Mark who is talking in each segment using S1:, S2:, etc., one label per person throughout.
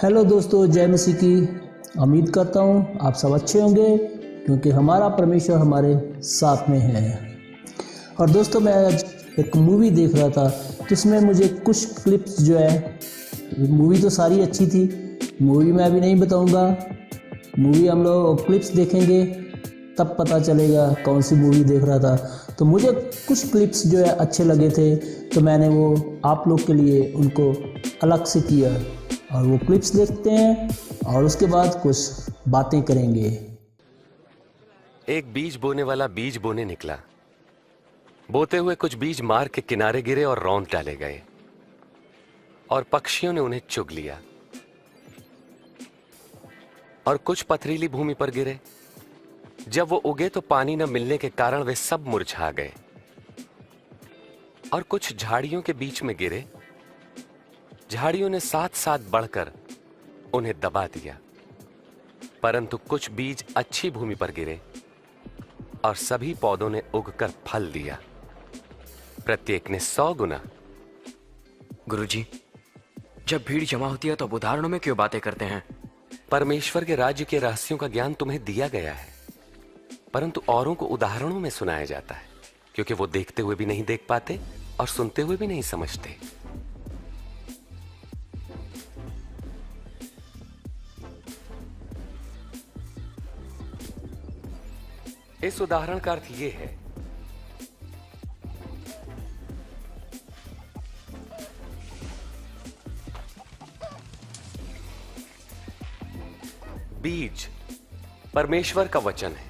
S1: Hello दोस्तों, जय मसीह की। उम्मीद करता हूँ आप सब अच्छे होंगे क्योंकि हमारा परमेश्वर हमारे साथ में है। और दोस्तों, मैं आज एक मूवी देख रहा था तो उसमें मुझे कुछ क्लिप्स जो है, मूवी तो सारी अच्छी थी, मूवी मैं अभी नहीं बताऊंगा। मूवी हम लोग क्लिप्स देखेंगे तब पता चलेगा कौन सी मूवी देख रहा था। तो मुझे कुछ क्लिप्स जो है अच्छे लगे थे तो मैंने वो आप लोग के लिए उनको अलग से किया। और वो क्लिप्स देखते हैं और उसके बाद कुछ बातें करेंगे।
S2: एक बीज बोने वाला बीज बोने निकला। बोते हुए कुछ बीज मार्ग के किनारे गिरे और रौंद डाले गए और पक्षियों ने उन्हें चुग लिया। और कुछ पथरीली भूमि पर गिरे। जब वो उगे तो पानी न मिलने के कारण वे सब मुरझा गए। और कुछ झाड़ियों के बीच में गिरे। झाड़ियों ने साथ साथ बढ़कर उन्हें दबा दिया। परंतु कुछ बीज अच्छी भूमि पर गिरे और सभी पौधों ने उगकर फल दिया, प्रत्येक ने 100 गुना।
S3: गुरुजी, जब भीड़ जमा होती है तो अब उदाहरणों में क्यों बातें करते हैं?
S2: परमेश्वर के राज्य के रहस्यों का ज्ञान तुम्हें दिया गया है, परंतु औरों को उदाहरणों में सुनाया जाता है क्योंकि वो देखते हुए भी नहीं देख पाते और सुनते हुए भी नहीं समझते। इस उदाहरण का अर्थ यह है, बीज परमेश्वर का वचन है।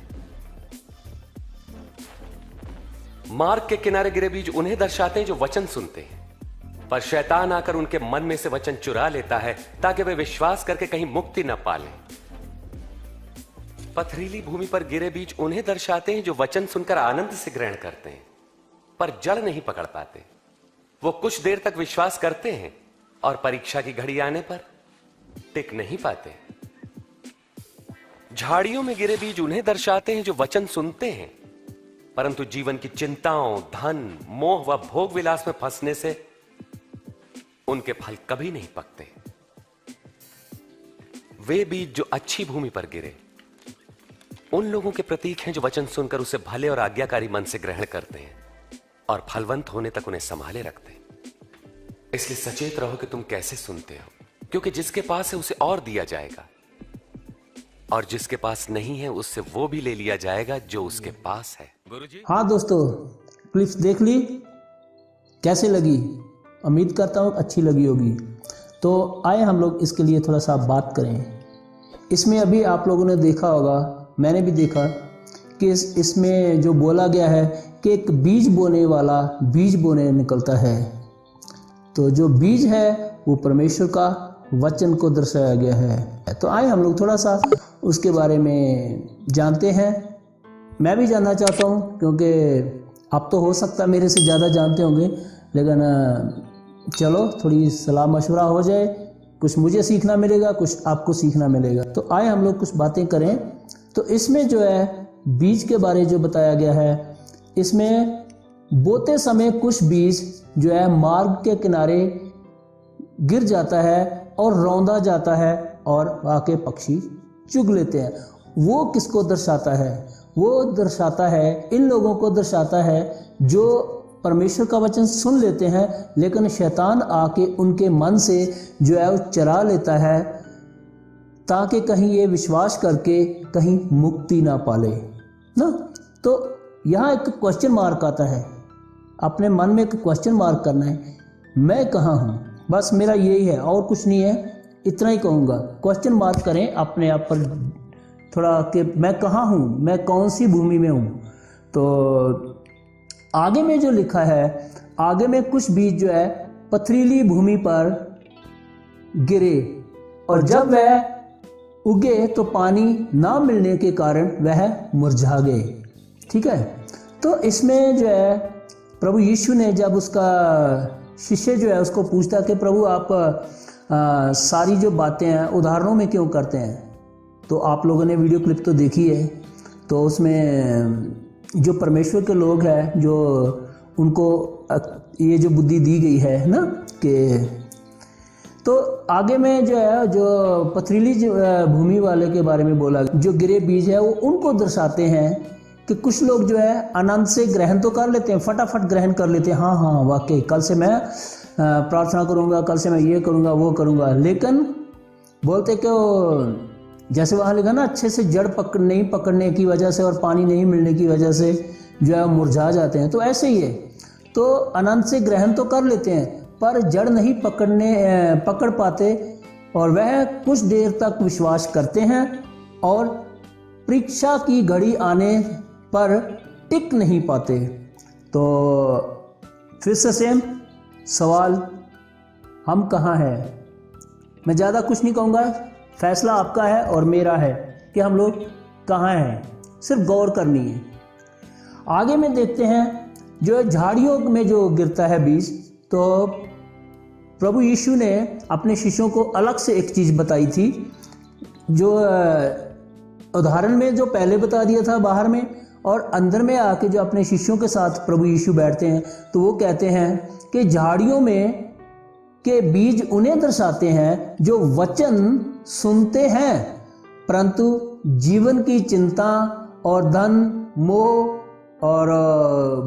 S2: मार्ग के किनारे गिरे बीज उन्हें दर्शाते हैं जो वचन सुनते हैं, पर शैतान आकर उनके मन में से वचन चुरा लेता है ताकि वे विश्वास करके कहीं मुक्ति न पालें। पथरीली भूमि पर गिरे बीज उन्हें दर्शाते हैं जो वचन सुनकर आनंद से ग्रहण करते हैं, पर जड़ नहीं पकड़ पाते। वो कुछ देर तक विश्वास करते हैं और परीक्षा की घड़ी आने पर टिक नहीं पाते। झाड़ियों में गिरे बीज उन्हें दर्शाते हैं जो वचन सुनते हैं, परंतु जीवन की चिंताओं, धन, मोह व भोग विलास में फंसने से उनके फल कभी नहीं पकते। वे बीज जो अच्छी भूमि पर गिरे उन लोगों के प्रतीक हैं जो वचन सुनकर उसे भले और आज्ञाकारी मन से ग्रहण करते हैं और फलवंत होने तक उन्हें संभाले रखते हैं। इसलिए सचेत रहो कि तुम कैसे सुनते हो, क्योंकि जिसके पास है उसे और दिया जाएगा और जिसके पास नहीं है उससे वो भी ले लिया जाएगा जो उसके पास है। गुरुजी,
S1: हाँ दोस्तों, क्लिप्स देख ली, कैसे लगी? उम्मीद करता हूँ अच्छी लगी होगी। तो आए हम लोग इसके लिए थोड़ा सा बात करें। इसमें अभी आप लोगों ने देखा होगा, मैंने भी देखा कि इसमें जो बोला गया है कि एक बीज बोने वाला बीज बोने निकलता है। तो जो बीज है वो परमेश्वर का वचन को दर्शाया गया है। तो आए हम लोग थोड़ा सा उसके बारे में जानते हैं। मैं भी जानना चाहता हूँ क्योंकि आप तो हो सकता है मेरे से ज़्यादा जानते होंगे, लेकिन चलो थोड़ी सलाह मशवरा हो जाए, कुछ मुझे सीखना मिलेगा, कुछ आपको सीखना मिलेगा। तो आए हम लोग कुछ बातें करें। तो इसमें जो है बीज के बारे जो बताया गया है, इसमें बोते समय कुछ बीज जो है मार्ग के किनारे गिर जाता है और रौंदा जाता है और आके पक्षी चुग लेते हैं। वो किसको दर्शाता है? वो दर्शाता है, इन लोगों को दर्शाता है जो परमेश्वर का वचन सुन लेते हैं लेकिन शैतान आके उनके मन से जो है वो चरा लेता है ताकि कहीं ये विश्वास करके कहीं मुक्ति ना पाले ना। तो यहाँ एक क्वेश्चन मार्क आता है, अपने मन में एक क्वेश्चन मार्क करना है, मैं कहाँ हूँ? बस मेरा यही है और कुछ नहीं है, इतना ही कहूँगा। क्वेश्चन मार्क करें अपने आप पर थोड़ा कि मैं कहाँ हूँ, मैं कौन सी भूमि में हूँ। तो आगे में जो लिखा है, आगे में कुछ बीज जो है पथरीली भूमि पर गिरे और जब वह उगे तो पानी ना मिलने के कारण वह मुरझा गए। ठीक है। तो इसमें जो है प्रभु यीशु ने जब उसका शिष्य जो है उसको पूछता कि प्रभु आप सारी जो बातें हैं उदाहरणों में क्यों करते हैं? तो आप लोगों ने वीडियो क्लिप तो देखी है। तो उसमें जो परमेश्वर के लोग हैं, जो उनको ये जो बुद्धि दी गई है ना कि तो आगे में जो है जो पथरीली भूमि वाले के बारे में बोला, जो गिरे बीज है वो उनको दर्शाते हैं कि कुछ लोग जो है आनंद से ग्रहण तो कर लेते हैं, फटाफट ग्रहण कर लेते हैं, हाँ हाँ वाकई कल से मैं प्रार्थना करूँगा, कल से मैं ये करूँगा वो करूँगा, लेकिन बोलते कि जैसे वहाँ लिखा ना, अच्छे से जड़ नहीं पकड़ने की वजह से और पानी नहीं मिलने की वजह से जो है मुरझा जाते हैं। तो ऐसे ही है, तो आनंद से ग्रहण तो कर लेते हैं पर जड़ नहीं पकड़ पाते, और वह कुछ देर तक विश्वास करते हैं और परीक्षा की घड़ी आने पर टिक नहीं पाते। तो फिर से सेम सवाल, हम कहाँ हैं? मैं ज़्यादा कुछ नहीं कहूँगा, फैसला आपका है और मेरा है कि हम लोग कहाँ हैं, सिर्फ गौर करनी है। आगे में देखते हैं जो झाड़ियों में जो गिरता है बीज, तो प्रभु यीशु ने अपने शिष्यों को अलग से एक चीज़ बताई थी, जो उदाहरण में जो पहले बता दिया था बाहर में, और अंदर में आके जो अपने शिष्यों के साथ प्रभु यीशु बैठते हैं तो वो कहते हैं कि झाड़ियों में के बीज उन्हें दर्शाते हैं जो वचन सुनते हैं परंतु जीवन की चिंता और धन मोह और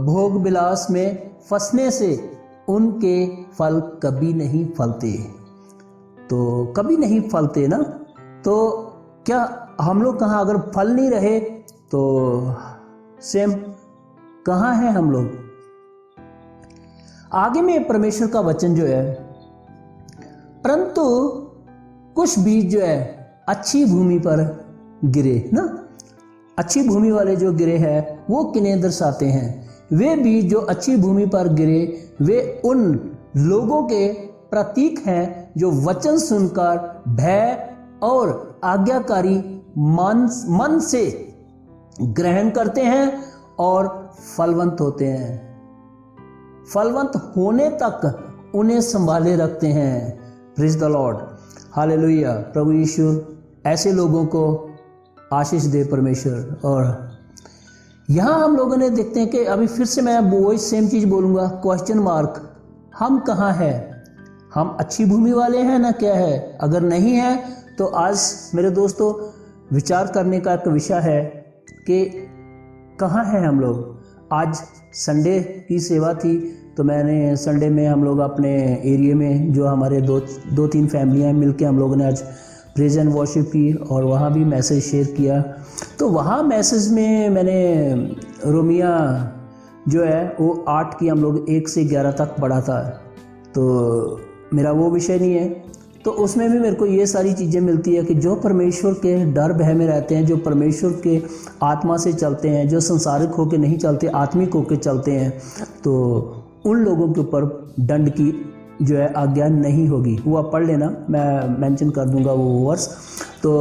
S1: भोग विलास में फंसने से उनके फल कभी नहीं फलते। तो कभी नहीं फलते ना, तो क्या हम लोग कहाँ, अगर फल नहीं रहे तो सेम कहाँ हैं हम लोग? आगे में परमेश्वर का वचन जो है, परंतु कुछ बीज जो है अच्छी भूमि पर गिरे ना, अच्छी भूमि वाले जो गिरे हैं वो किन्हें दर्शाते हैं? वे बीज जो अच्छी भूमि पर गिरे वे उन लोगों के प्रतीक हैं जो वचन सुनकर भय और आज्ञाकारी मन से ग्रहण करते हैं और फलवंत होते हैं, फलवंत होने तक उन्हें संभाले रखते हैं। Praise the Lord, hallelujah. प्रभु यीशु ऐसे लोगों को आशीष दे परमेश्वर। और यहाँ हम लोगों ने देखते हैं कि अभी फिर से मैं वही सेम चीज़ बोलूँगा, क्वेश्चन मार्क, हम कहाँ हैं? हम अच्छी भूमि वाले हैं ना, क्या है? अगर नहीं है तो आज मेरे दोस्तों विचार करने का एक विषय है कि कहाँ हैं हम लोग। आज संडे की सेवा थी तो मैंने संडे में हम लोग अपने एरिया में जो हमारे दो तीन फैमिलियाँ मिल के हम लोगों ने आज प्रेज एंड वर्शिप की और वहाँ भी मैसेज शेयर किया। तो वहाँ मैसेज में मैंने रोमिया जो है वो 8 की हम लोग 1 से 11 तक पढ़ा था, तो मेरा वो विषय नहीं है। तो उसमें भी मेरे को ये सारी चीज़ें मिलती है कि जो परमेश्वर के डर भय में रहते हैं, जो परमेश्वर के आत्मा से चलते हैं, जो संसारिक होकर नहीं चलते, आत्मिक होकर चलते हैं, तो उन लोगों के ऊपर दंड की जो है आज्ञा नहीं होगी। वो आप पढ़ लेना, मैं मेंशन कर दूंगा वो वर्स। तो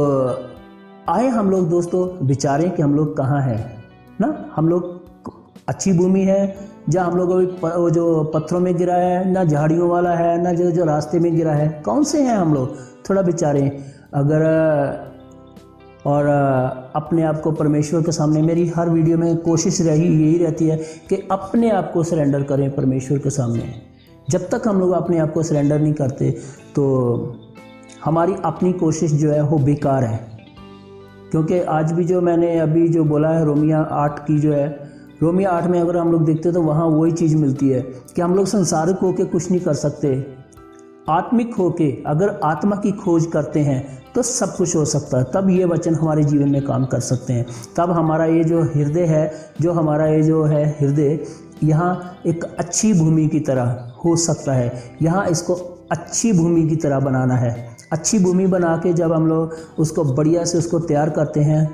S1: आए हम लोग दोस्तों विचारें कि हम लोग कहाँ हैं ना। हम लोग अच्छी भूमि है जहाँ हम लोग अभी वो जो पत्थरों में गिरा है, ना झाड़ियों वाला है, ना जो रास्ते में गिरा है, कौन से हैं हम लोग? थोड़ा विचारें। अगर और अपने आप को परमेश्वर के सामने, मेरी हर वीडियो में कोशिश यही रहती है कि अपने आप को सरेंडर करें परमेश्वर के सामने। जब तक हम लोग अपने आप को सरेंडर नहीं करते तो हमारी अपनी कोशिश जो है वो बेकार है। क्योंकि आज भी जो मैंने अभी जो बोला है रोमिया 8 की जो है, रोमिया 8 में अगर हम लोग देखते तो वहाँ वही चीज़ मिलती है कि हम लोग संसारिक होके कुछ नहीं कर सकते, आत्मिक होके अगर आत्मा की खोज करते हैं तो सब कुछ हो सकता है। तब ये वचन हमारे जीवन में काम कर सकते हैं। तब हमारा ये जो हृदय है, जो हमारा ये जो है हृदय, यहाँ एक अच्छी भूमि की तरह हो सकता है। यहाँ इसको अच्छी भूमि की तरह बनाना है। अच्छी भूमि बना के जब हम लोग उसको बढ़िया से उसको तैयार करते हैं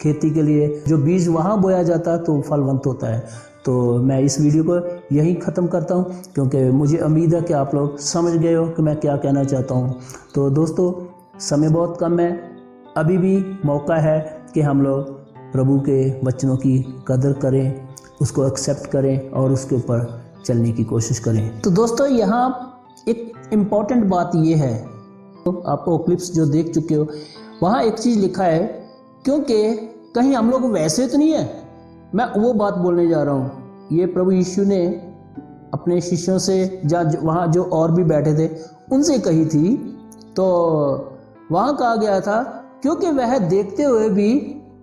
S1: खेती के लिए, जो बीज वहाँ बोया जाता है तो फलवंत होता है। तो मैं इस वीडियो को यहीं ख़त्म करता हूँ क्योंकि मुझे उम्मीद है कि आप लोग समझ गए हो कि मैं क्या कहना चाहता हूँ। तो दोस्तों समय बहुत कम है, अभी भी मौका है कि हम लोग प्रभु के वचनों की कदर करें, उसको एक्सेप्ट करें और उसके ऊपर चलने की कोशिश करें। तो दोस्तों यहाँ एक इम्पॉर्टेंट बात ये है, तो आपको क्लिप्स जो देख चुके हो वहाँ एक चीज़ लिखा है, क्योंकि कहीं हम लोग वैसे तो नहीं है, मैं वो बात बोलने जा रहा हूँ। ये प्रभु यीशु ने अपने शिष्यों से वहाँ जो और भी बैठे थे उनसे कही थी। तो वहाँ कहा गया था क्योंकि वह देखते हुए भी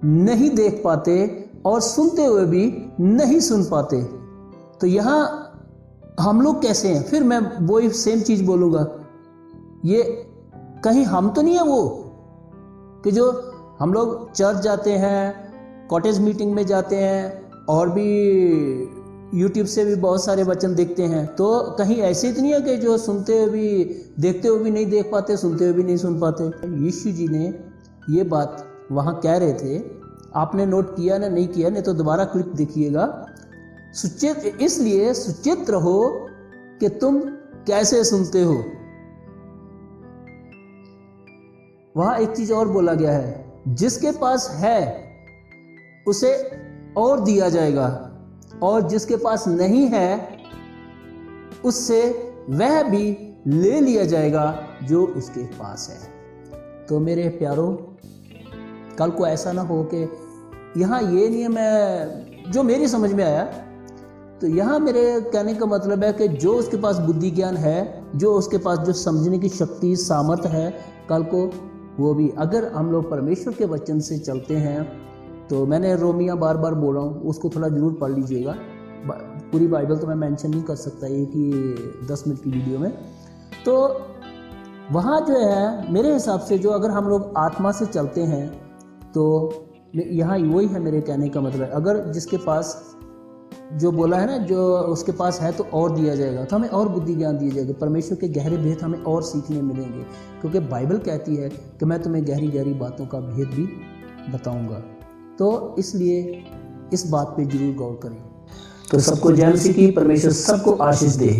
S1: नहीं देख पाते और सुनते हुए भी नहीं सुन पाते। तो यहाँ हम लोग कैसे हैं? फिर मैं वही सेम चीज़ बोलूँगा, ये कहीं हम तो नहीं है वो कि जो हम लोग चर्च जाते हैं, कॉटेज मीटिंग में जाते हैं और भी यूट्यूब से भी बहुत सारे वचन देखते हैं, तो कहीं ऐसे तो नहीं है कि जो सुनते हुए भी देखते हुए भी नहीं देख पाते, सुनते हुए भी नहीं सुन पाते। यीशु जी ने ये बात वहाँ कह रहे थे, आपने नोट किया ना, नहीं किया, नहीं तो दोबारा क्लिप देखिएगा। इसलिए सुचित रहो कि तुम कैसे सुनते हो। वहाँ एक चीज और बोला गया है, जिसके पास है उसे और दिया जाएगा और जिसके पास नहीं है उससे वह भी ले लिया जाएगा जो उसके पास है। तो मेरे प्यारों, कल को ऐसा ना हो कि यहाँ ये नहीं है, मैं जो मेरी समझ में आया, तो यहाँ मेरे कहने का मतलब है कि जो उसके पास बुद्धि ज्ञान है, जो उसके पास जो समझने की शक्ति सामर्थ्य है, कल को वो भी, अगर हम लोग परमेश्वर के वचन से चलते हैं, तो मैंने रोमिया बार बार बोल रहा हूँ, उसको थोड़ा जरूर पढ़ लीजिएगा। पूरी बाइबल तो मैं मेंशन नहीं कर सकता ये कि 10 मिनट की वीडियो में। तो वहाँ जो है मेरे हिसाब से, जो अगर हम लोग आत्मा से चलते हैं, तो यहाँ वही है मेरे कहने का मतलब। अगर जिसके पास जो बोला है ना, जो उसके पास है तो और दिया जाएगा, तो हमें और बुद्धि ज्ञान दिया जाएगा, परमेश्वर के गहरे भेद हमें और सीखने मिलेंगे, क्योंकि बाइबल कहती है कि मैं तुम्हें गहरी गहरी बातों का भेद भी बताऊंगा। तो इसलिए इस बात पे जरूर गौर करें। तो सबको जय मसीह की, परमेश्वर सबको आशीष दे।